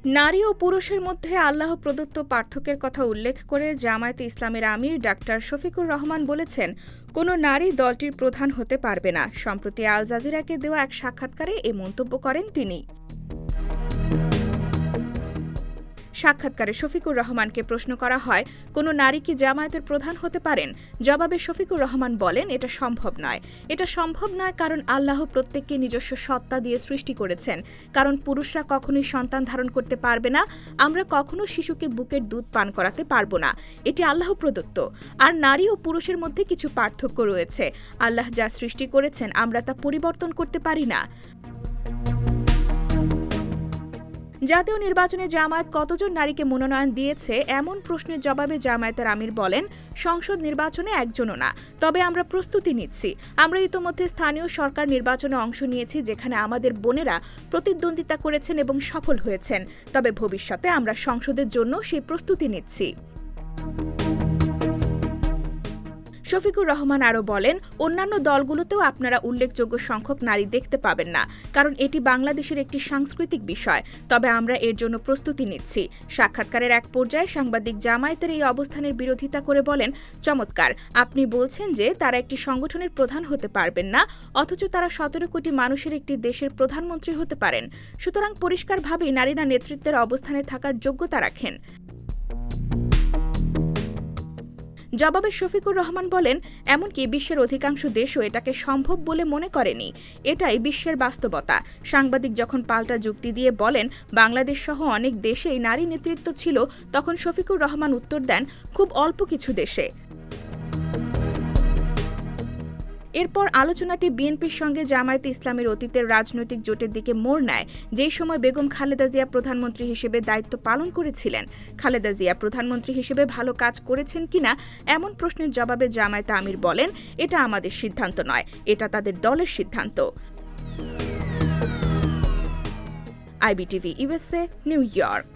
নারী ও পুরুষের মধ্যে আল্লাহ প্রদত্ত পার্থক্যের কথা উল্লেখ করে জামায়াতে ইসলামের আমির ডাক্তার শফিকুর রহমান বলেছেন, কোনো নারী দলটির প্রধান হতে পারবে না। সম্প্রতি আল জাজিরাকে দেওয়া এক সাক্ষাৎকারে এ মন্তব্য করেন তিনি। সাক্ষাৎকারে শফিকুর রহমানকে প্রশ্ন করা হয়, কোনো নারী কি জামায়াতের প্রধান হতে পারেন? জবাবে শফিকুর রহমান বলেন, এটা সম্ভব নয়। এটা সম্ভব নয় কারণ আল্লাহ প্রত্যেককে নিজস্ব সত্তা দিয়ে সৃষ্টি করেছেন। কারণ পুরুষরা কখনোই সন্তান ধারণ করতে পারবে না, আমরা কখনো শিশুকে বুকের দুধ পান করাতে পারবো না। এটি আল্লাহ প্রদত্ত। আর নারী ও পুরুষের মধ্যে কিছু পার্থক্য রয়েছে। আল্লাহ যা সৃষ্টি করেছেন আমরা তা পরিবর্তন করতে পারি না। জাতীয় নির্বাচনে জামায়াত কতজন নারীকে মনোনয়ন দিয়েছে এমন প্রশ্নের জবাবে জামায়াতের আমির বলেন, সংসদ নির্বাচনে একজনও না, তবে আমরা প্রস্তুতি নিচ্ছি। আমরা ইতোমধ্যে স্থানীয় সরকার নির্বাচনে অংশ নিয়েছি, যেখানে আমাদের বোনেরা প্রতিদ্বন্দ্বিতা করেছেন এবং সফল হয়েছেন। তবে ভবিষ্যতে আমরা সংসদের জন্য সেই প্রস্তুতি নিচ্ছি। শফিকুর রহমান আরও বলেন, অন্যান্য দলগুলোতেও আপনারা উল্লেখযোগ্য সংখ্যক নারী দেখতে পাবেন না, কারণ এটি বাংলাদেশের একটি সাংস্কৃতিক বিষয়। তবে আমরা এর জন্য প্রস্তুতি নিচ্ছি। সাক্ষাৎকারের এক পর্যায়ে সাংবাদিক জামায়াতের এই অবস্থানের বিরোধিতা করে বলেন, চমৎকার, আপনি বলছেন যে তারা একটি সংগঠনের প্রধান হতে পারবেন না, অথচ তারা 17 কোটি মানুষের একটি দেশের প্রধানমন্ত্রী হতে পারেন। সুতরাং পরিষ্কারভাবেই নারীরা নেতৃত্বের অবস্থানে থাকার যোগ্যতা রাখেন। জবাবে শফিকুর রহমান বলেন, এমনকি বিশ্বের অধিকাংশ দেশও এটাকে সম্ভব বলে মনে করেনি। এটাই বিশ্বের বাস্তবতা। সাংবাদিক যখন পাল্টা যুক্তি দিয়ে বলেন, বাংলাদেশ সহ অনেক দেশেই নারী নেতৃত্ব ছিল, তখন শফিকুর রহমান উত্তর দেন, খুব অল্প কিছু দেশে। এরপর আলোচনাটি বিএনপির সঙ্গে জামায়াতে ইসলামের অতীতের রাজনৈতিক জোটের দিকে মোড় নেয়, যেই সময় বেগম খালেদা জিয়া প্রধানমন্ত্রী হিসেবে দায়িত্ব পালন করেছিলেন। খালেদা জিয়া প্রধানমন্ত্রী হিসেবে ভালো কাজ করেছেন কিনা এমন প্রশ্নের জবাবে জামায়াতে আমির বলেন, এটা আমাদের সিদ্ধান্ত নয়, এটা তাদের দলের সিদ্ধান্ত। IBTV USA, new York.